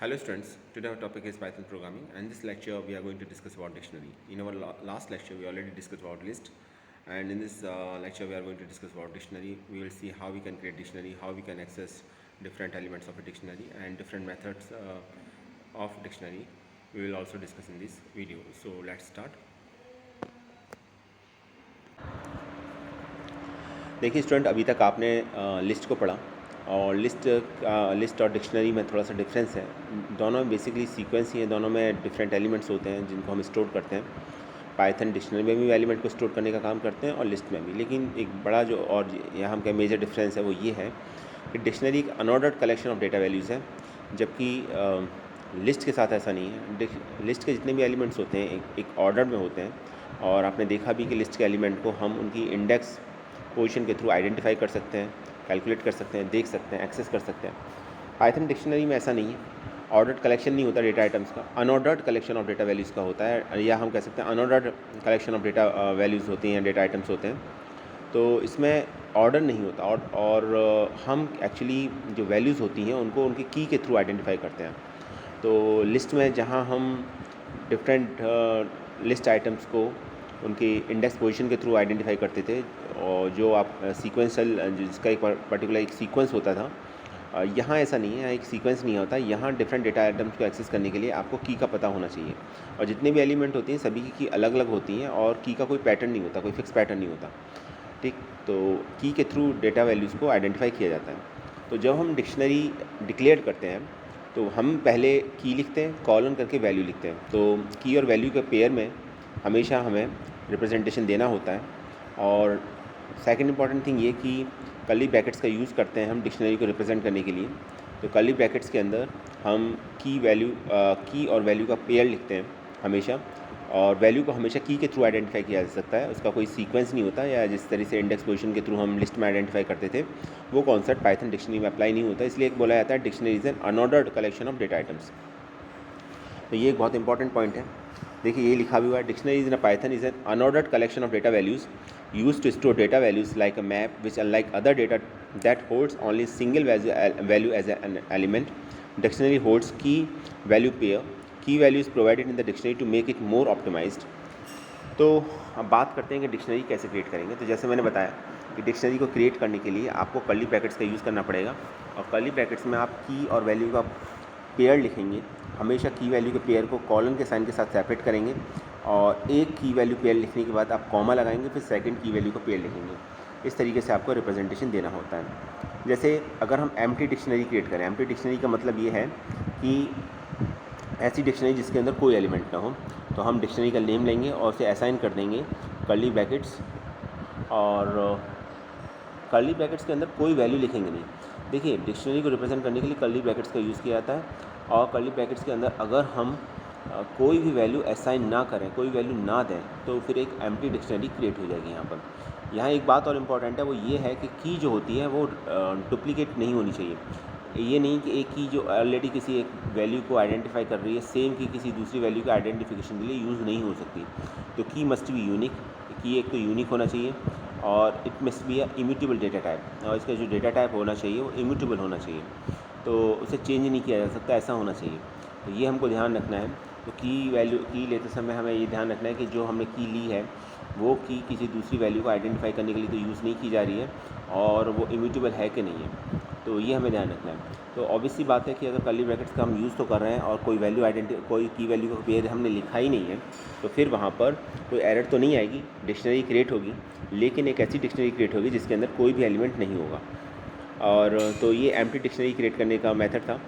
Hello students, today our topic is Python programming, and in this lecture we are going to discuss about dictionary. In our last lecture we already discussed about list, and in this lecture we are going to discuss about dictionary. We will see how we can create dictionary, how we can access different elements of a dictionary and different methods of dictionary. We will also discuss in this video. So let's start. देखिए student, अभी तक आपने list को पढ़ा और list और dictionary में थोड़ा सा डिफरेंस है। दोनों में बेसिकली सीक्वेंस ही है, दोनों में डिफरेंट एलिमेंट्स होते हैं जिनको हम स्टोर करते हैं। पाइथन डिक्शनरी में भी एलिमेंट को स्टोर करने का काम करते हैं और लिस्ट में भी, लेकिन एक बड़ा जो और यहाँ हम क्या मेजर डिफरेंस है वो ये है कि डिक्शनरी एक unordered collection of data values है, जबकि लिस्ट के साथ ऐसा नहीं है। लिस्ट के जितने भी एलिमेंट्स होते हैं एक ऑर्डर में होते हैं, और आपने देखा भी कि लिस्ट के एलिमेंट को हम उनकी इंडेक्स पोजीशन के थ्रू आइडेंटिफाई कर सकते हैं, कैलकुलेट कर सकते हैं, देख सकते हैं, एक्सेस कर सकते हैं। पाइथन डिक्शनरी में ऐसा नहीं है। ऑर्डर्ड कलेक्शन नहीं होता डेटा आइटम्स का, unordered collection of data values का होता है, या हम कह सकते हैं unordered collection of data values होती हैं, डेटा आइटम्स होते हैं। तो इसमें ऑर्डर नहीं होता, और हम एक्चुअली जो वैल्यूज़ होती हैं उनको उनके की के थ्रू आइडेंटिफाई करते हैं। तो लिस्ट में जहाँ हम डिफरेंट लिस्ट आइटम्स को उनकी इंडेक्स पोजीशन के थ्रू आइडेंटिफाई करते थे, और जो आप सीक्वेंशियल जिसका एक पर्टिकुलर एक सीक्वेंस होता था, यहाँ ऐसा नहीं है। यहाँ एक सीक्वेंस नहीं होता। यहाँ डिफरेंट डेटा आइटम्स को एक्सेस करने के लिए आपको की का पता होना चाहिए, और जितने भी एलिमेंट होती हैं सभी की अलग अलग होती हैं, और की का कोई पैटर्न नहीं होता, कोई फिक्स पैटर्न नहीं होता। ठीक, तो की के थ्रू डेटा वैल्यूज़ को आइडेंटिफाई किया जाता है। तो जब हम डिक्शनरी डिक्लेयर करते हैं तो हम पहले की लिखते हैं, कॉलन करके वैल्यू लिखते हैं। तो की और वैल्यू के पेयर में हमेशा हमें रिप्रेजेंटेशन देना होता है। और सेकंड इंपॉर्टेंट थिंग ये कि कर्ली ब्रैकेट्स का यूज़ करते हैं हम डिक्शनरी को रिप्रेजेंट करने के लिए। तो कर्ली ब्रैकेट्स के अंदर हम की और वैल्यू का पेयर लिखते हैं हमेशा, और वैल्यू को हमेशा की के थ्रू आइडेंटिफाई किया जा सकता है। उसका कोई सीक्वेंस नहीं होता, या जिस तरह से इंडेक्स पोजीशन के थ्रू हम लिस्ट में आइडेंटिफाई करते थे वो कॉन्सेप्ट पाइथन डिक्शनरी में अप्लाई नहीं होता। इसलिए एक बोला जाता है dictionary is an unordered collection of data items. तो ये एक बहुत इंपॉर्टेंट पॉइंट है। देखिए ये लिखा भी हुआ है, dictionary in Python is an unordered collection of data values used to store data values like a map, which unlike other data that holds only single value as an element, dictionary holds key value pair. Key value is provided in the dictionary to make it more optimized. तो अब बात करते हैं कि dictionary कैसे create करेंगे। तो जैसे मैंने बताया कि डिक्शनरी को क्रिएट करने के लिए आपको कर्ली ब्रैकेट्स का यूज़ करना पड़ेगा, और कर्ली ब्रैकेट्स में आप की और वैल्यू का पेयर लिखेंगे। हमेशा की वैल्यू के पेयर को कॉलन के साइन के साथ सेपरेट करेंगे, और एक की वैल्यू पेयर लिखने के बाद आप कॉमा लगाएंगे, फिर सेकंड की वैल्यू को पेयर लिखेंगे। इस तरीके से आपको रिप्रेजेंटेशन देना होता है। जैसे अगर हम एम्प्टी डिक्शनरी क्रिएट करें, एम्प्टी डिक्शनरी का मतलब ये है कि ऐसी डिक्शनरी जिसके अंदर कोई एलिमेंट ना हो, तो हम डिक्शनरी का नेम लेंगे और उसे असाइन कर देंगे कर्ली ब्रैकेट्स, और कर्ली ब्रैकेट्स के अंदर कोई वैल्यू लिखेंगे नहीं। देखिए डिक्शनरी को रिप्रेजेंट करने के लिए कर्ली ब्रैकेट्स का यूज़ किया जाता है, और कर्ली ब्रैकेट्स के अंदर अगर हम कोई भी वैल्यू असाइन ना करें, कोई वैल्यू ना दें, तो फिर एक एम्प्टी डिक्शनरी क्रिएट हो जाएगी। यहाँ एक बात और इम्पॉर्टेंट है, वो ये है कि की जो होती है वो डुप्लीकेट नहीं होनी चाहिए। ये नहीं कि एक की जो ऑलरेडी किसी एक वैल्यू को आइडेंटिफाई कर रही है, सेम की किसी दूसरी वैल्यू का आइडेंटिफिकेशन के लिए यूज़ नहीं हो सकती। तो की मस्ट बी यूनिक, की एक तो यूनिक होना चाहिए, और it must be a immutable data type, और इसका जो डेटा टाइप होना चाहिए वो इम्यूटेबल होना चाहिए, तो उसे चेंज नहीं किया जा सकता, ऐसा होना चाहिए। तो ये हमको ध्यान रखना है। तो की लेते समय हमें ये ध्यान रखना है कि जो हमने की ली है वो की किसी दूसरी वैल्यू को आइडेंटिफाई करने के लिए तो यूज़ नहीं की जा रही है, और वो इम्यूटेबल है कि नहीं है, तो ये हमें ध्यान रखना है। तो ऑब्वियस सी बात है कि अगर कर्ली ब्रैकेट्स का हम यूज़ तो कर रहे हैं और कोई की वैल्यू का पेयर हमने लिखा ही नहीं है, तो फिर वहाँ पर कोई एरर तो नहीं आएगी, डिक्शनरी क्रिएट होगी, लेकिन एक ऐसी डिक्शनरी क्रिएट होगी जिसके अंदर कोई भी एलिमेंट नहीं होगा। और तो ये एम्प्टी डिक्शनरी क्रिएट करने का मेथड था।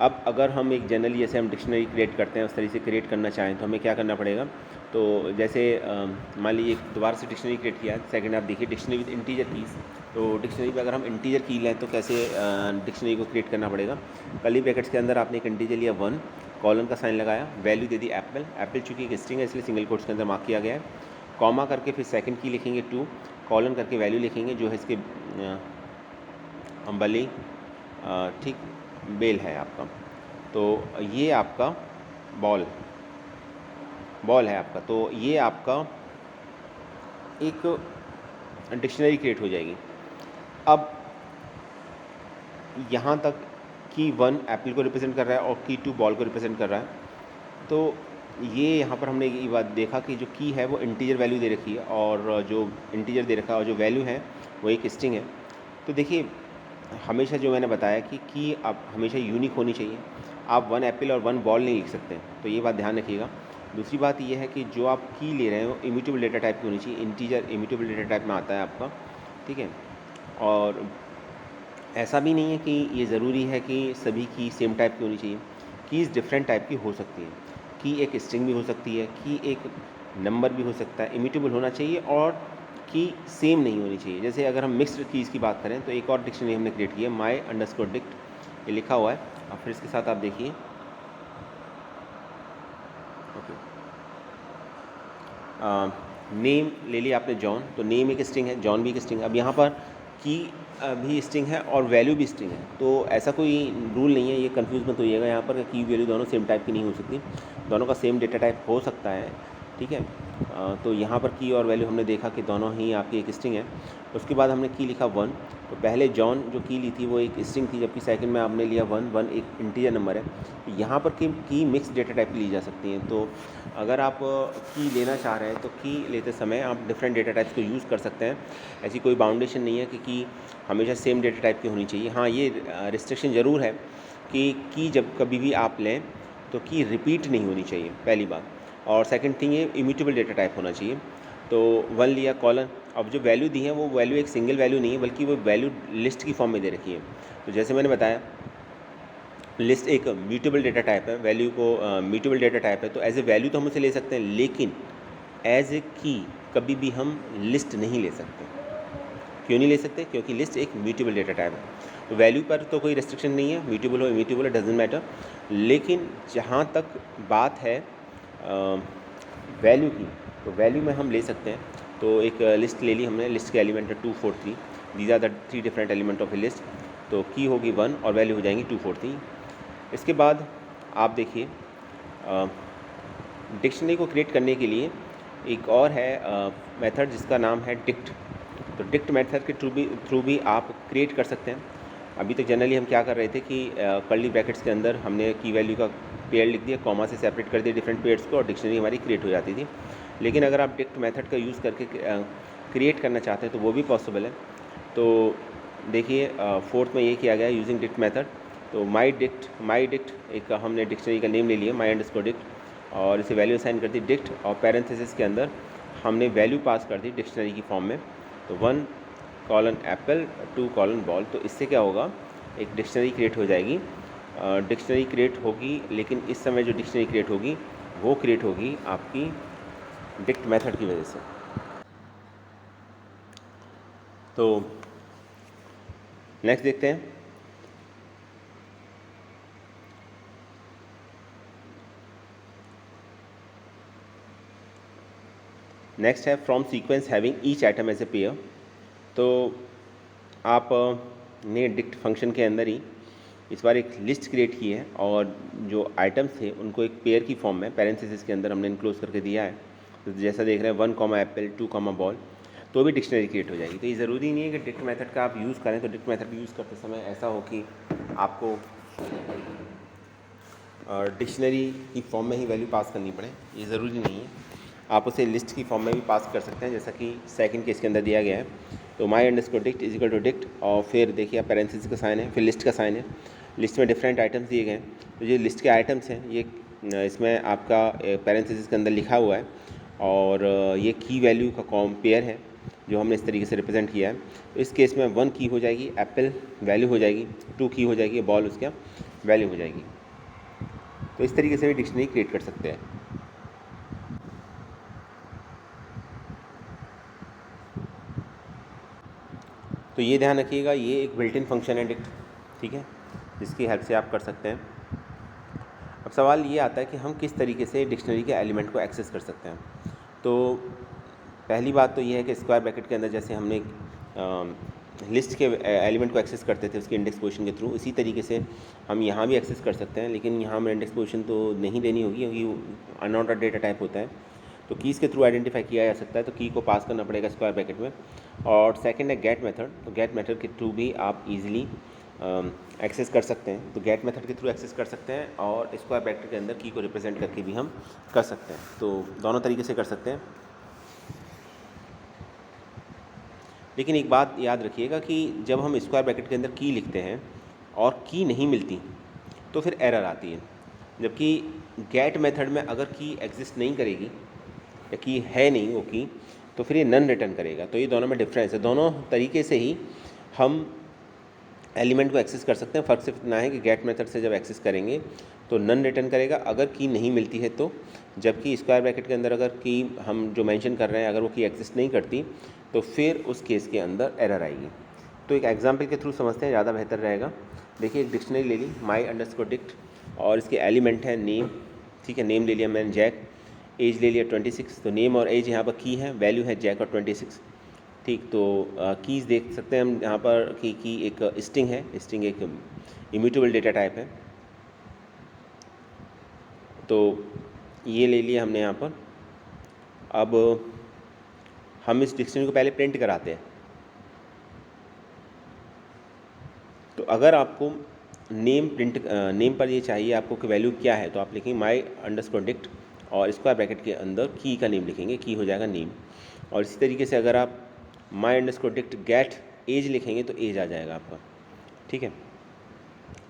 अब अगर हम एक जनरली जैसे हम डिक्शनरी क्रिएट करते हैं उस तरीके से क्रिएट करना चाहें तो हमें क्या करना पड़ेगा। तो जैसे मान लीजिए दोबारा से डिक्शनरी क्रिएट किया, सेकंड आप देखिए डिक्शनरी विद इंटीजर कीज़। तो डिक्शनरी पे अगर हम इंटीजर की लें तो कैसे डिक्शनरी को क्रिएट करना पड़ेगा। कर्ली ब्रैकेट्स के अंदर आपने एक इंटीजर लिया 1, कॉलन का साइन लगाया, वैल्यू दे दी एप्पल चूँकि एक स्ट्रिंग है इसलिए सिंगल कोट्स के अंदर मार्क किया गया है, कॉमा करके फिर सेकंड की लिखेंगे 2, कॉलन करके वैल्यू लिखेंगे जो है इसके अम्बली, ठीक, बेल है आपका। तो ये आपका बॉल है आपका। तो ये आपका एक डिक्शनरी क्रिएट हो जाएगी। अब यहाँ तक की 1 एप्पल को रिप्रेजेंट कर रहा है और की 2 बॉल को रिप्रेजेंट कर रहा है। तो ये यहाँ पर हमने ये बात देखा कि जो की है वो इंटीजर वैल्यू दे रखी है और जो इंटीजर दे रखा है और जो वैल्यू है वो एक स्ट्रिंग है। तो देखिए हमेशा जो मैंने बताया कि की आप हमेशा यूनिक होनी चाहिए। आप 1 एप्पल और 1 बॉल नहीं लिख सकते, तो ये बात ध्यान रखिएगा। दूसरी बात ये है कि जो आप की ले रहे हैं वो इम्यूटेबल डेटा टाइप की होनी चाहिए। इंटीजर इम्यूटेबल डेटा टाइप में आता है आपका, ठीक है। और ऐसा भी नहीं है कि ये ज़रूरी है कि सभी की सेम टाइप की होनी चाहिए। कीज़ डिफरेंट टाइप की हो सकती है। की एक स्ट्रिंग भी हो सकती है, की एक नंबर भी हो सकता है। इम्यूटेबल होना चाहिए और की सेम नहीं होनी चाहिए। जैसे अगर हम मिक्स्ड कीज़ की बात करें तो एक और डिक्शनरी हमने क्रिएट की है, my_dict, ये लिखा हुआ है। अब फिर इसके साथ आप देखिए, ओके, नेम ले लिया आपने जॉन, तो नेम एक स्ट्रिंग है, जॉन भी एक स्ट्रिंग है। अब यहाँ पर की भी स्ट्रिंग है और वैल्यू भी स्ट्रिंग है, तो ऐसा कोई रूल नहीं है, ये कंफ्यूज मत होइएगा यहाँ पर की वैल्यू दोनों सेम टाइप की नहीं हो सकती, दोनों का सेम डेटा टाइप हो सकता है, ठीक है। तो यहाँ पर की और वैल्यू हमने देखा कि दोनों ही आपकी एक स्ट्रिंग है। उसके बाद हमने की लिखा 1, तो पहले जॉन जो की ली थी वो एक स्ट्रिंग थी, जबकि सेकंड में आपने लिया 1 एक इंटीजर नंबर है। यहाँ पर की मिक्स डेटा टाइप की ली जा सकती हैं। तो अगर आप की लेना चाह रहे हैं तो की लेते समय आप डिफरेंट डेटा टाइप्स को यूज़ कर सकते हैं। ऐसी कोई बाउंडेशन नहीं है कि की हमेशा सेम डेटा टाइप की होनी चाहिए। हाँ, ये रिस्ट्रिक्शन ज़रूर है कि जब कभी भी आप लें तो की रिपीट नहीं होनी चाहिए, पहली बात। और सेकंड थिंग ये इम्यूटेबल डेटा टाइप होना चाहिए। तो 1 लिया कॉलन, अब जो वैल्यू दी है वो वैल्यू एक सिंगल वैल्यू नहीं है, बल्कि वो वैल्यू लिस्ट की फॉर्म में दे रखी है। तो जैसे मैंने बताया, लिस्ट एक म्यूटेबल डेटा टाइप है, वैल्यू को म्यूटेबल डेटा टाइप है, तो एज ए वैल्यू तो हम उसे ले सकते हैं, लेकिन एज ए की कभी भी हम लिस्ट नहीं ले सकते। क्यों नहीं ले सकते? क्योंकि लिस्ट एक म्यूटेबल डेटा टाइप है। तो वैल्यू पर तो कोई रेस्ट्रिक्शन नहीं है, म्यूटेबल हो इम्यूटेबल, डजंट मैटर। लेकिन जहाँ तक बात है वैल्यू की, तो वैल्यू में हम ले सकते हैं। तो एक लिस्ट ले ली हमने, लिस्ट के एलिमेंट है 2 4 3, these are the 3 different element of a list. तो की होगी 1 और वैल्यू हो जाएंगी 2 4 3। इसके बाद आप देखिए डिक्शनरी को क्रिएट करने के लिए एक और है मेथड जिसका नाम है डिक्ट। तो डिक्ट मेथड के थ्रू भी आप क्रिएट कर सकते हैं। अभी तक जनरली हम क्या कर रहे थे कि कर्ली ब्रैकेट्स के अंदर हमने की वैल्यू का पेयर लिख दिया, कॉमा से सेपरेट कर दिया डिफरेंट पेयर्स को, और डिक्शनरी हमारी क्रिएट हो जाती थी। लेकिन अगर आप डिक्ट मेथड का यूज़ करके क्रिएट करना चाहते हैं तो वो भी पॉसिबल है। तो देखिए फोर्थ में ये किया गया है यूजिंग डिक्ट मेथड। तो माई डिक्ट एक हमने डिक्शनरी का नेम ले लिया, my_dict, और इसे वैल्यू असाइन कर दी डिक्ट, और पैरेंथेसिस के अंदर हमने वैल्यू पास कर दी डिक्शनरी की फॉर्म में। तो 1 कॉलन एप्पल 2 कॉलन बॉल। तो इससे क्या होगा, एक डिक्शनरी क्रिएट हो जाएगी। डिक्शनरी क्रिएट होगी, लेकिन इस समय जो डिक्शनरी क्रिएट होगी वो क्रिएट होगी आपकी डिक्ट मेथड की वजह से। तो नेक्स्ट देखते हैं। नेक्स्ट है from sequence having each item as a pair. तो आप ने डिक्ट फंक्शन के अंदर ही इस बार एक लिस्ट क्रिएट की है, और जो आइटम्स थे उनको एक पेयर की फॉर्म में पैरेंथेसिस के अंदर हमने इनक्लोज करके दिया है। तो जैसा देख रहे हैं 1 कॉमा एप्पल 2 कॉमा बॉल, तो भी डिक्शनरी क्रिएट हो जाएगी। तो ये ज़रूरी नहीं है कि डिक्ट मेथड का आप यूज़ करें तो डिक्ट मेथड यूज़ करते समय ऐसा हो कि आपको डिक्शनरी की फॉर्म में ही वैल्यू पास करनी पड़े, ये ज़रूरी नहीं है। आप उसे लिस्ट की फॉर्म में भी पास कर सकते हैं, जैसा कि सेकंड केस के अंदर दिया गया है। तो my_dict is equal to dict, और फिर देखिए आप पैरेंथेसिस का साइन है, फिर लिस्ट का साइन है। लिस्ट में डिफरेंट आइटम्स दिए गए हैं, तो ये लिस्ट के आइटम्स हैं, ये इसमें आपका पैरेंथेसिस के अंदर लिखा हुआ है, और ये की वैल्यू का पेयर है जो हमने इस तरीके से रिप्रेजेंट किया है। तो इस केस में 1 की हो जाएगी, एप्पल वैल्यू हो जाएगी, 2 की हो जाएगी, बॉल उसका वैल्यू हो जाएगी। तो इस तरीके से भी डिक्शनरी क्रिएट कर सकते हैं। तो ये ध्यान रखिएगा, ये एक बिल्ट इन फंक्शन है डिक्ट, ठीक है, जिसकी हेल्प से आप कर सकते हैं। अब सवाल ये आता है कि हम किस तरीके से डिक्शनरी के एलिमेंट को एक्सेस कर सकते हैं। तो पहली बात तो ये है कि स्क्वायर ब्रैकेट के अंदर जैसे हमने लिस्ट के एलिमेंट को एक्सेस करते थे उसके इंडेक्स पोजीशन के थ्रू, इसी तरीके से हम यहाँ भी एक्सेस कर सकते हैं। लेकिन यहाँ हमें इंडेक्स पोजीशन तो नहीं देनी होगी, क्योंकि अनऑर्डर्ड डेटा टाइप होता है। तो कीज़ के थ्रू आइडेंटिफाई किया जा सकता है, तो की को पास करना पड़ेगा स्क्वायर ब्रैकेट में। और सेकंड है गेट मेथड। तो गेट मेथड के थ्रू भी आप इजीली एक्सेस कर सकते हैं। तो गेट मेथड के थ्रू एक्सेस कर सकते हैं और स्क्वायर ब्रैकेट के अंदर की को रिप्रेजेंट करके भी हम कर सकते हैं। तो दोनों तरीके से कर सकते हैं। लेकिन एक बात याद रखिएगा कि जब हम स्क्वायर ब्रैकेट के अंदर की लिखते हैं और की नहीं मिलती तो फिर एरर आती है। जबकि गेट मेथड में अगर की एग्जिस्ट नहीं करेगी या की है नहीं वो की, तो फिर ये नन रिटर्न करेगा। तो ये दोनों में डिफरेंस है। दोनों तरीके से ही हम एलिमेंट को एक्सेस कर सकते हैं। फ़र्क सिर्फ इतना है कि गेट मेथड से जब एक्सेस करेंगे तो नन रिटर्न करेगा अगर की नहीं मिलती है तो, जबकि स्क्वायर ब्रैकेट के अंदर अगर की हम जो मेंशन कर रहे हैं अगर वो की एक्सेस नहीं करती तो फिर उस केस के अंदर एरर आएगी। तो एक एग्जांपल के थ्रू समझते हैं, ज़्यादा बेहतर रहेगा। देखिए एक डिक्शनरी ले ली my_dict और इसके एलिमेंट है नेम, ठीक है, नेम ले लिया मैंने जैक, एज ले लिया 26। तो नेम और एज यहाँ पर की है, वैल्यू है जैक और 26, ठीक। तो कीज़ देख सकते हैं हम यहाँ पर कि की एक स्ट्रिंग है, स्ट्रिंग एक इम्यूटेबल डेटा टाइप है। तो ये ले लिया हमने यहाँ पर। अब हम इस डिक्शनरी को पहले प्रिंट कराते हैं। तो अगर आपको नेम पर ये चाहिए आपको कि वैल्यू क्या है, तो आप लिखेंगे my_dict और स्क्वायर ब्रैकेट के अंदर की का नेम लिखेंगे, की हो जाएगा नेम। और इसी तरीके से अगर आप my_dict गेट एज लिखेंगे तो एज आ जाएगा आपका, ठीक है।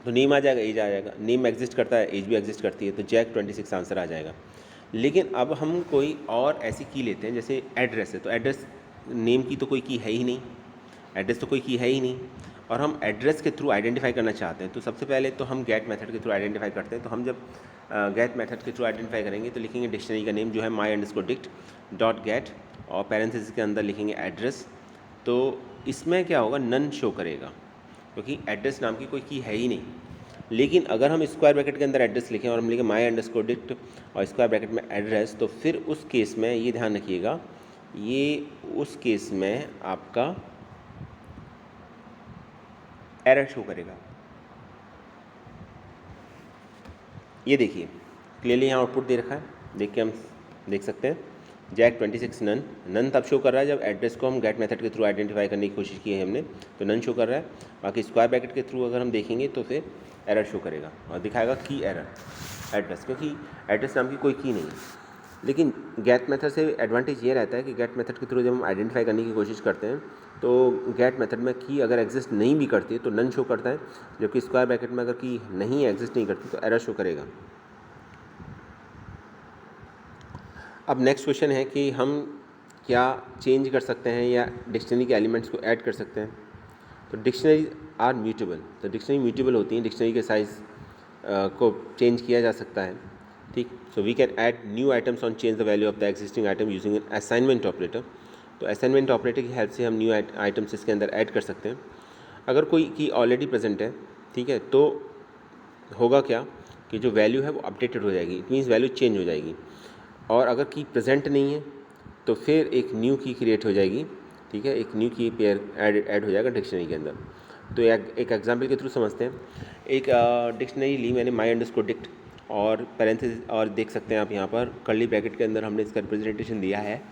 तो नेम आ जाएगा, एज आ जाएगा। नेम एग्जिस्ट करता है, एज भी एग्जिस्ट करती है, तो जैक 26 आंसर आ जाएगा। लेकिन अब हम कोई और ऐसी की लेते हैं, जैसे एड्रेस है। तो एड्रेस नेम की तो कोई की है ही नहीं, एड्रेस तो कोई की है ही नहीं, और हम एड्रेस के थ्रू आइडेंटिफाई करना चाहते हैं। तो सबसे पहले तो हम गेट मेथड के थ्रू आइडेंटिफाई करते हैं। तो हम जब गेट मेथड के थ्रू आइडेंटिफाई करेंगे तो लिखेंगे डिक्शनरी का नेम जो है my_dict डॉट गेट और पैरेंथेसिस के अंदर लिखेंगे एड्रेस। तो इसमें क्या होगा, नन शो करेगा क्योंकि एड्रेस नाम की कोई की है ही नहीं। लेकिन अगर हम स्क्वायर ब्रैकेट के अंदर एड्रेस लिखें और हम लिखें my_dict और स्क्वायर ब्रैकेट में एड्रेस, तो फिर उस केस में ये ध्यान रखिएगा, ये उस केस में आपका एरर शो करेगा। ये देखिए क्लियरली यहाँ आउटपुट दे रखा है, देख के हम देख सकते हैं जैक 26 नन तब शो कर रहा है जब एड्रेस को हम गेट मेथड के थ्रू आइडेंटिफाई करने की कोशिश की है हमने, तो नन शो कर रहा है। बाकी स्क्वायर ब्रैकेट के थ्रू अगर हम देखेंगे तो फिर एरर शो करेगा और दिखाएगा की एरर एड्रेस, क्योंकि एड्रेस नाम की कोई की नहीं है। लेकिन गेट मेथड से एडवांटेज ये रहता है कि गेट मेथड के थ्रू जब हम आइडेंटिफाई करने की कोशिश करते हैं तो गेट मेथड में की अगर एग्जिस्ट नहीं भी करती है तो नन शो करता है, जबकि स्क्वायर ब्रैकेट में अगर की नहीं एग्जिस्ट नहीं करती तो एरर शो करेगा। अब नेक्स्ट क्वेश्चन है कि हम क्या चेंज कर सकते हैं या डिक्शनरी के एलिमेंट्स को ऐड कर सकते हैं। तो डिक्शनरी आर म्यूटेबल, तो डिक्शनरी म्यूटेबल होती हैं, डिक्शनरी के साइज़ को चेंज किया जा सकता है, ठीक। So we can add new items on change the value of the existing item using an assignment operator. तो असाइनमेंट ऑपरेटर की हेल्प से हम न्यू आइटम्स इसके अंदर ऐड कर सकते हैं। अगर कोई की ऑलरेडी प्रेजेंट है, ठीक है, तो होगा क्या कि जो वैल्यू है वो अपडेटेड हो जाएगी, इट मीन्स वैल्यू चेंज हो जाएगी। और अगर की प्रेजेंट नहीं है तो फिर एक न्यू की क्रिएट हो जाएगी, ठीक है, एक न्यू की पेयर ऐड हो जाएगा डिक्शनरी के अंदर। तो एक एग्जांपल के थ्रू समझते हैं। एक डिक्शनरी ली मैंने my_dict और पैरेंथेसिस, और देख सकते हैं आप यहाँ पर कर्ली ब्रैकेट के अंदर हमने इसका रिप्रेजेंटेशन दिया है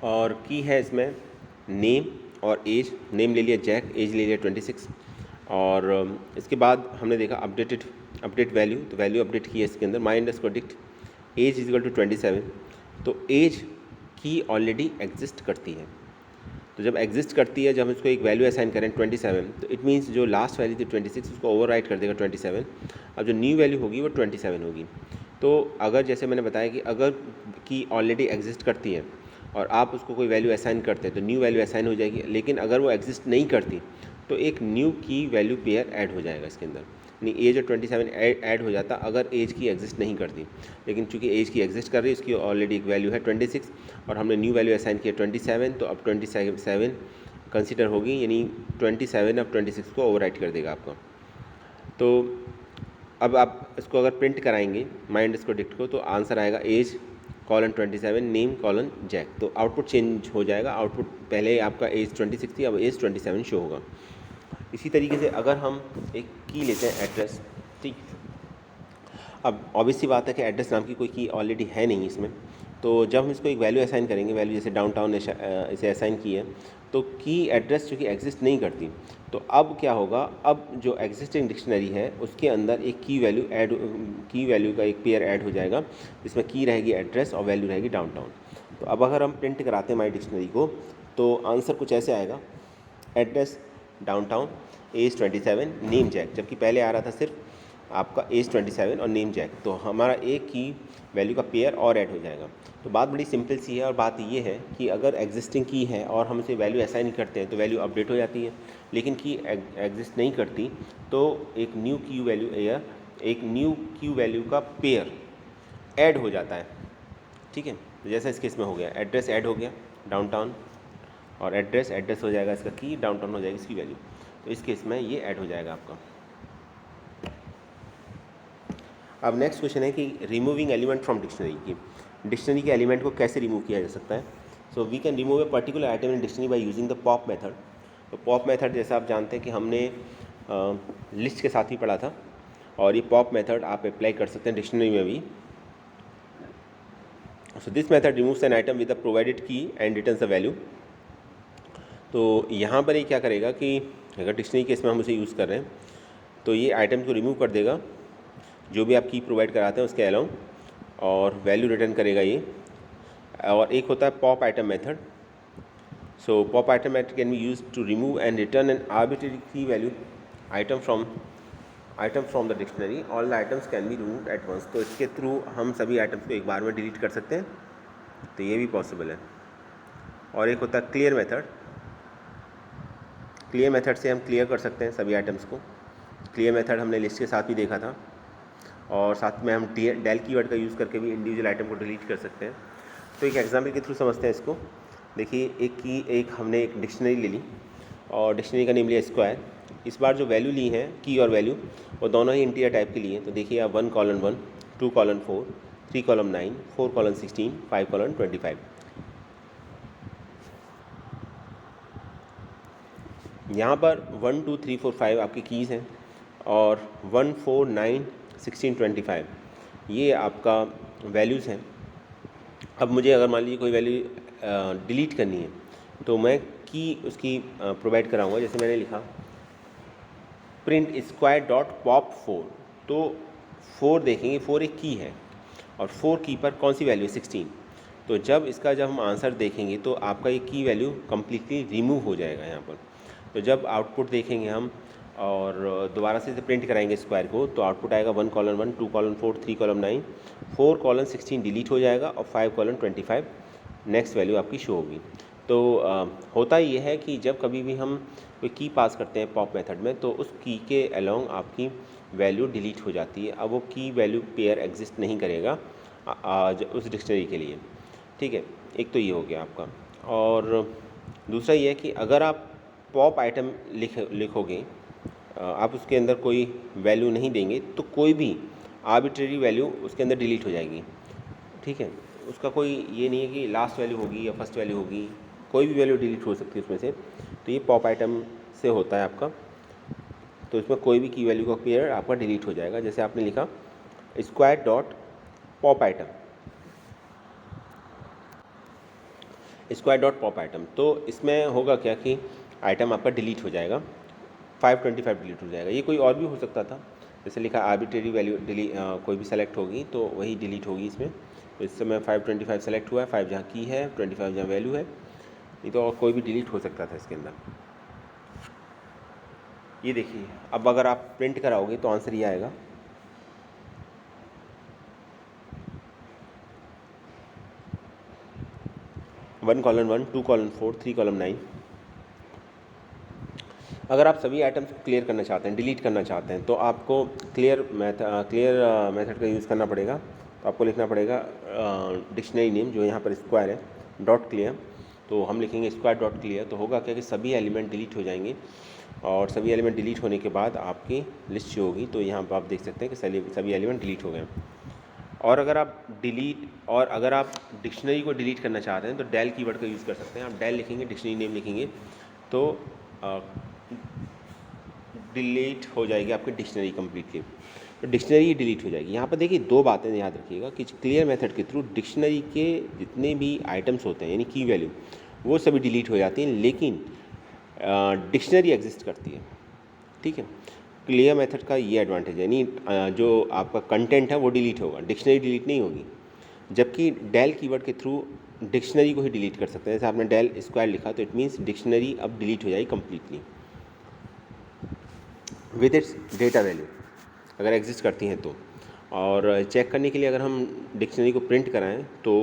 और की है इसमें नेम और एज। नेम ले लिया जैक, एज ले लिया 26 और इसके बाद हमने देखा अपडेट वैल्यू, तो वैल्यू अपडेट की है इसके अंदर my_dict एज इजिकल टू 27। तो एज की ऑलरेडी एग्जिस्ट करती है, तो जब एग्जिस्ट करती है, जब हम इसको एक वैल्यू असाइन करें 27, तो इट मीन्स जो लास्ट वैल्यू थी 26 उसको ओवरराइट कर देगा 27। अब जो न्यू वैल्यू होगी वो 27 होगी। तो अगर जैसे मैंने बताया कि अगर की ऑलरेडी एग्जिस्ट करती है और आप उसको कोई वैल्यू असाइन करते हैं तो न्यू वैल्यू असाइन हो जाएगी। लेकिन अगर वो एग्जिस्ट नहीं करती तो एक न्यू की वैल्यू पेयर ऐड हो जाएगा इसके अंदर, यानी एज और 27 ऐड हो जाता अगर एज की एग्जिस्ट नहीं करती। लेकिन चूंकि एज की एग्जिस्ट कर रही है, उसकी ऑलरेडी एक वैल्यू है 26 और हमने न्यू वैल्यू असाइन किया 27, तो अब 27 कंसिडर होगी, यानी 27 अब 26 को ओवरराइट कर देगा आपका। तो अब आप इसको अगर प्रिंट कराएंगे my_dict को, तो आंसर आएगा age colon 27 name colon Jack. तो आउटपुट चेंज हो जाएगा, आउटपुट पहले आपका एज 26 थी, अब एज 27 शो होगा। इसी तरीके से अगर हम एक की लेते हैं एड्रेस, ठीक। अब ऑब्वियस सी बात है कि एड्रेस नाम की कोई की ऑलरेडी है नहीं इसमें, तो जब हम इसको एक वैल्यू असाइन करेंगे, वैल्यू जैसे डाउनटाउन इसे असाइन की है, तो तो की एड्रेस चूँकि एग्जिस्ट नहीं करती, तो अब क्या होगा, अब जो एग्जिस्टिंग डिक्शनरी है उसके अंदर एक की वैल्यू का एक पेयर ऐड हो जाएगा, जिसमें की रहेगी एड्रेस और वैल्यू रहेगी डाउनटाउन। तो अब अगर हम प्रिंट कराते हैं माई डिक्शनरी को, तो आंसर कुछ ऐसे आएगा, address downtown, age 27, name Jack, जबकि पहले आ रहा था सिर्फ आपका एज 27 और नेम जैक, तो हमारा एक की वैल्यू का पेयर और ऐड हो जाएगा। तो बात बड़ी सिंपल सी है, और बात ये है कि अगर एग्जिस्टिंग की है और हम इसे वैल्यू असाइन करते हैं तो वैल्यू अपडेट हो जाती है, लेकिन की एग्जिस्ट नहीं करती तो एक न्यू क्यू वैल्यू का पेयर ऐड हो जाता है। ठीक है, तो जैसा इस केस में हो गया, एड्रेस ऐड हो गया डाउनटाउन, और एड्रेस हो जाएगा इसका की, डाउनटाउन हो जाएगी इसकी वैल्यू, तो इस केस में ये ऐड हो जाएगा आपका। अब नेक्स्ट क्वेश्चन है कि रिमूविंग एलिमेंट फ्रॉम डिक्शनरी के एलिमेंट को कैसे रिमूव किया जा सकता है। So we can remove a particular item in dictionary by using the pop method. तो पॉप मेथड जैसा आप जानते हैं कि हमने लिस्ट के साथ ही पढ़ा था, और ये पॉप मेथड आप अप्लाई कर सकते हैं डिक्शनरी में भी। So this method removes an item with the provided की एंड रिटर्न्स द वैल्यू। तो यहाँ पर ये क्या करेगा कि अगर डिक्शनरी केस में हम उसे यूज़ कर रहे हैं तो ये आइटम को रिमूव कर देगा जो भी आप की प्रोवाइड कराते हैं उसके अलाउंग, और वैल्यू रिटर्न करेगा ये। और एक होता है pop item method. So pop item method can be use to remove and return an arbitrary key value item from the dictionary, all the items can be removed at once. तो इसके through हम सभी items को एक बार में delete कर सकते हैं, तो ये भी पॉसिबल है। और एक होता है क्लियर मेथड से हम क्लियर कर सकते हैं सभी आइटम्स को। क्लियर मेथड हमने लिस्ट के साथ भी देखा था, और साथ में हम डेल कीवर्ड का यूज़ करके भी इंडिविजुअल आइटम को डिलीट कर सकते हैं। तो एक एग्जांपल के थ्रू समझते हैं इसको। देखिए, एक हमने एक डिक्शनरी ले ली और डिक्शनरी का नेम लिया स्क्वायर। इस बार जो वैल्यू ली है की और वैल्यू, वो दोनों ही इंटीजर टाइप के लिए। तो देखिए आप 1:1, 2:4, 3:9, 4:16, 5:25। यहाँ पर 1, 2, 3, 4, 5 आपकी कीज़ हैं, और 1, 4, 9, 16, 25 ये आपका वैल्यूज़ हैं। अब मुझे अगर मान लीजिए कोई वैल्यू डिलीट करनी है, तो मैं की उसकी प्रोवाइड कराऊंगा। जैसे मैंने लिखा प्रिंट स्क्वायर डॉट पॉप 4, तो 4 देखेंगे, 4 एक की है, और 4 की पर कौन सी वैल्यू है, 16। तो जब हम आंसर देखेंगे तो आपका ये की वैल्यू कम्प्लीटली रिमूव हो जाएगा यहाँ पर। तो जब आउटपुट देखेंगे हम और दोबारा से प्रिंट कराएंगे स्क्वायर को, तो आउटपुट आएगा 1:1, 2:4, 3:9, 4:16 डिलीट हो जाएगा, और 5:25 नेक्स्ट वैल्यू आपकी शो होगी। तो होता ये है कि जब कभी भी हम कोई की पास करते हैं पॉप मेथड में, तो उस की के अलोंग आपकी वैल्यू डिलीट हो जाती है। अब वो की वैल्यू पेयर एग्जिस्ट नहीं करेगा उस डिक्शनरी के लिए। ठीक है, एक तो ये हो गया आपका। और दूसरा ये है कि अगर आप पॉप आइटम लिखोगे, आप उसके अंदर कोई वैल्यू नहीं देंगे, तो कोई भी आर्बिट्रेरी वैल्यू उसके अंदर डिलीट हो जाएगी। ठीक है, उसका कोई ये नहीं है कि लास्ट वैल्यू होगी या फर्स्ट वैल्यू होगी, कोई भी वैल्यू डिलीट हो सकती है उसमें से। तो ये पॉप आइटम से होता है आपका। तो इसमें कोई भी की वैल्यू का पेयर आपका डिलीट हो जाएगा। जैसे आपने लिखा स्क्वायर डॉट पॉप आइटम, तो इसमें होगा क्या कि आइटम आपका डिलीट हो जाएगा, 5:25 डिलीट हो जाएगा। ये कोई और भी हो सकता था, जैसे लिखा आर्बिट्रेरी वैल्यू कोई भी सेलेक्ट होगी तो वही डिलीट होगी इसमें। तो इस समय 5:25 सेलेक्ट हुआ है, 5 जहाँ की है, 25 जहाँ वैल्यू है। ये तो और कोई भी डिलीट हो सकता था इसके अंदर। ये देखिए, अब अगर आप प्रिंट कराओगे तो आंसर ये आएगा, वन कॉलन 1, 2:4, 3:9। अगर आप सभी आइटम्स को क्लियर करना चाहते हैं, डिलीट करना चाहते हैं, तो आपको क्लियर मेथड का यूज़ करना पड़ेगा। तो आपको लिखना पड़ेगा डिक्शनरी नेम, जो यहाँ पर स्क्वायर है, डॉट क्लियर। तो हम लिखेंगे स्क्वायर डॉट क्लियर। तो होगा क्या कि सभी एलिमेंट डिलीट हो जाएंगे, और सभी एलिमेंट डिलीट होने के बाद आपकी लिस्ट शो होगी। तो यहाँ पर आप देख सकते हैं कि सभी एलिमेंट डिलीट हो गए। और अगर आप डिक्शनरी को डिलीट करना चाहते हैं तो डेल कीवर्ड का यूज़ कर सकते हैं। आप डेल लिखेंगे, डिक्शनरी नेम लिखेंगे, तो डिलीट हो जाएगी आपकी डिक्शनरी कम्प्लीटली। तो डिक्शनरी डिलीट हो जाएगी। यहाँ पर देखिए दो बातें याद रखिएगा कि क्लियर मेथड के थ्रू डिक्शनरी के जितने भी आइटम्स होते हैं यानी की वैल्यू, वो सभी डिलीट हो जाती हैं, लेकिन डिक्शनरी एग्जिस्ट करती है। ठीक है, क्लियर मेथड का ये एडवांटेज है, यानी जो आपका कंटेंट है वो डिलीट होगा, डिक्शनरी डिलीट नहीं होगी। जबकि डेल कीवर्ड के थ्रू डिक्शनरी को ही डिलीट कर सकते हैं। जैसे आपने डेल स्क्वायर लिखा तो इट मीन्स डिक्शनरी अब डिलीट हो जाएगी completely with its data value, अगर एग्जिस्ट करती हैं तो। और चेक करने के लिए अगर हम डिक्शनरी को प्रिंट कराएं तो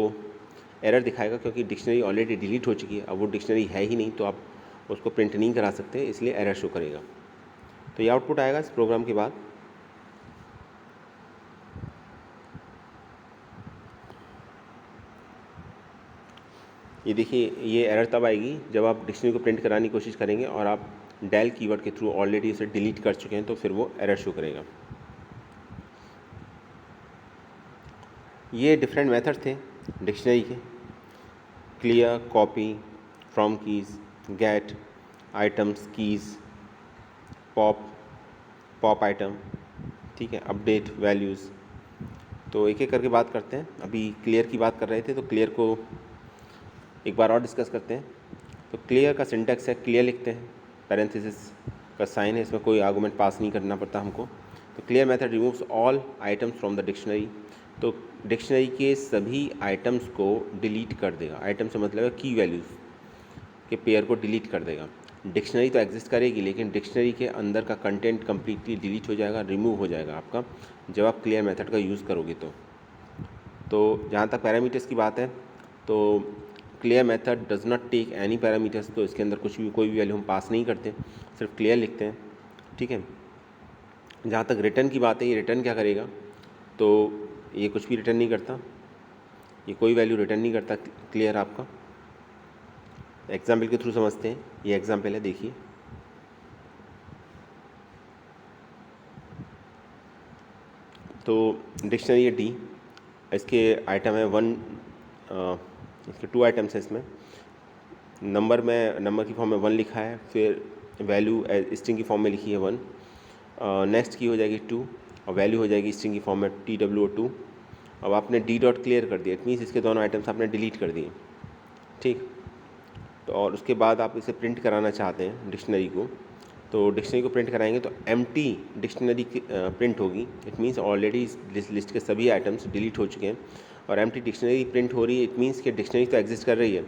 एरर दिखाएगा, क्योंकि डिक्शनरी ऑलरेडी डिलीट हो चुकी है। अब वो डिक्शनरी है ही नहीं तो आप उसको प्रिंट नहीं करा सकते, इसलिए एरर शो करेगा। तो ये आउटपुट आएगा इस प्रोग्राम के बाद। ये देखिए, ये एरर तब आएगी जब आप डिक्शनरी को प्रिंट कराने की कोशिश करेंगे और आप डेल कीवर्ड के थ्रू ऑलरेडी उसे डिलीट कर चुके हैं, तो फिर वो एरर शो करेगा। ये डिफरेंट मेथड थे डिक्शनरी के, clear, copy, from keys, get, items, keys, pop item, ठीक है, अपडेट, वैल्यूज़। तो एक एक करके बात करते हैं। अभी क्लियर की बात कर रहे थे तो क्लियर को एक बार और डिस्कस करते हैं। तो क्लियर का सिंटैक्स है, क्लियर लिखते हैं, पैरेंथेसिस का साइन है, इसमें कोई आर्गुमेंट पास नहीं करना पड़ता हमको। तो clear method removes all items from the dictionary, तो डिक्शनरी के सभी आइटम्स को डिलीट कर देगा। आइटम से मतलब है की वैल्यूज़ के पेयर को डिलीट कर देगा। डिक्शनरी तो एग्जिस्ट करेगी, लेकिन डिक्शनरी के अंदर का कंटेंट कम्प्लीटली डिलीट हो जाएगा, रिमूव हो जाएगा आपका, जब आप क्लियर मेथड का यूज़ करोगे तो जहाँ तक पैरामीटर्स की बात है, तो clear method does not take any parameters, तो इसके अंदर कुछ भी कोई भी वैल्यू हम पास नहीं करते, सिर्फ क्लियर लिखते हैं। ठीक है, जहाँ तक रिटर्न की बात है, ये रिटर्न क्या करेगा, तो ये कुछ भी रिटर्न नहीं करता, ये कोई वैल्यू रिटर्न नहीं करता क्लियर आपका। एग्जाम्पल के थ्रू समझते हैं। ये एग्जाम्पल है, देखिए, तो डिक्शनरी है डी, इसके आइटम है 1, इसके 2 आइटम्स हैं इसमें। नंबर की फॉर्म में 1 लिखा है, फिर वैल्यू स्ट्रिंग की फॉर्म में लिखी है 1, नेक्स्ट की हो जाएगी 2 और वैल्यू हो जाएगी स्ट्रिंग की फॉर्म में TWO2। अब आपने डी डॉट क्लियर कर दिया, इट मीन्स इसके दोनों आइटम्स आपने डिलीट कर दिए। ठीक, तो और उसके बाद आप इसे प्रिंट कराना चाहते हैं डिक्शनरी को, तो डिक्शनरी को प्रिंट कराएंगे तो एम्प्टी डिक्शनरी प्रिंट होगी। इट मीन्स ऑलरेडी इस लिस्ट के सभी आइटम्स डिलीट हो चुके हैं और एम्प्टी डिक्शनरी प्रिंट हो रही है। इट मीन्स कि डिक्शनरी तो एग्जिस्ट कर रही है,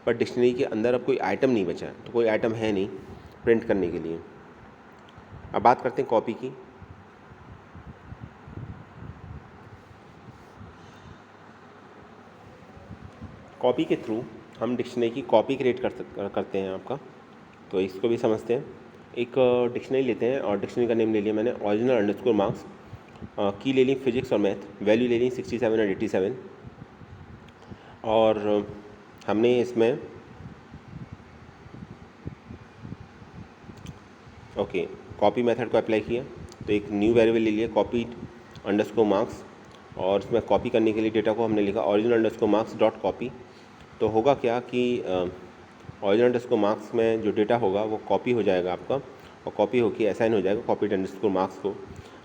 पर डिक्शनरी के अंदर अब कोई आइटम नहीं बचा है, तो कोई आइटम है नहीं प्रिंट करने के लिए। अब बात करते हैं कॉपी की। कॉपी के थ्रू हम डिक्शनरी की कॉपी क्रिएट करते हैं आपका, तो इसको भी समझते हैं। एक डिक्शनरी लेते हैं और डिक्शनरी का नेम ले लिया मैंने original_marks, की ले ली फिजिक्स और मैथ, वैल्यू ले ली 67 और 87, और हमने इसमें ओके कॉपी मेथड को अप्लाई किया, तो एक न्यू वेरिएबल ले लिया copy_marks, और उसमें कॉपी करने के लिए डेटा को हमने लिखा original_marks.copy। तो होगा क्या कि original_marks में जो डेटा होगा वो कॉपी हो जाएगा आपका, और कॉपी होकर असाइन हो जाएगा copied_marks को।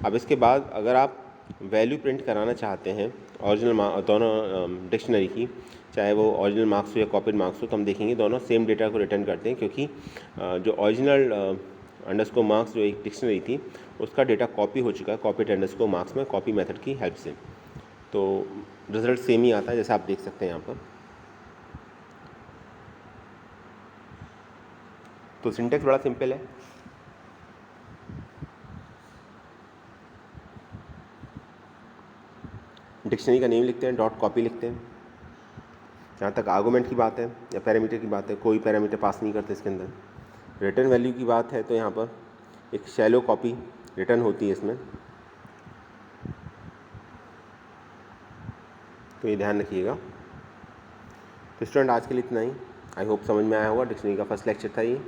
अब इसके बाद अगर आप वैल्यू प्रिंट कराना चाहते हैं ओरिजिनल दोनों डिक्शनरी की, चाहे वो ओरिजिनल मार्क्स हो या कॉपीड मार्क्स हो, तो हम देखेंगे दोनों सेम डेटा को रिटर्न करते हैं, क्योंकि जो original_marks जो एक डिक्शनरी थी उसका डेटा कॉपी हो चुका है copied_marks में कॉपी मेथड की हेल्प से, तो रिजल्ट सेम ही आता है, जैसा आप देख सकते हैं यहाँ पर। तो सिंटेक्स बड़ा सिंपल है। डिक्शनरी का नेम लिखते हैं, डॉट कॉपी लिखते हैं। जहाँ तक आर्गुमेंट की बात है या पैरामीटर की बात है, कोई पैरामीटर पास नहीं करते इसके अंदर। रिटर्न वैल्यू की बात है तो यहाँ पर एक शैलो कॉपी रिटर्न होती है इसमें, तो ये ध्यान रखिएगा। तो स्टूडेंट आज के लिए इतना ही, आई होप समझ में आया होगा। डिक्शनरी का फर्स्ट लेक्चर था ये,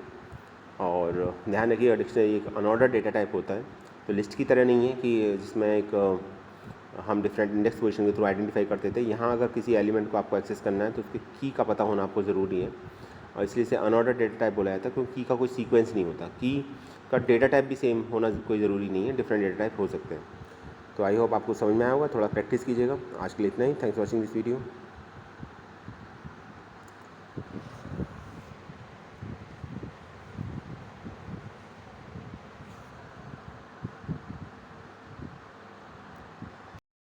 और ध्यान रखिएगा डिक्शनरी एक अनऑर्डर डेटा टाइप होता है, तो लिस्ट की तरह नहीं है कि जिसमें एक हम डिफरेंट इंडेक्स पोजीशन के थ्रू आइडेंटिफाई करते थे। यहाँ अगर किसी एलिमेंट को आपको एक्सेस करना है तो उसके की का पता होना आपको ज़रूरी है, और इसलिए इसे अनऑर्डर डेटा टाइप बोला जाता है, क्योंकि की का कोई सीक्वेंस नहीं होता। की का डेटा टाइप भी सेम होना कोई ज़रूरी नहीं है, डिफरेंट डेटा टाइप हो सकते हैं। तो आई होप आपको समझ में आया होगा, थोड़ा प्रैक्टिस कीजिएगा। आज के लिए इतना ही, thanks for watching this video.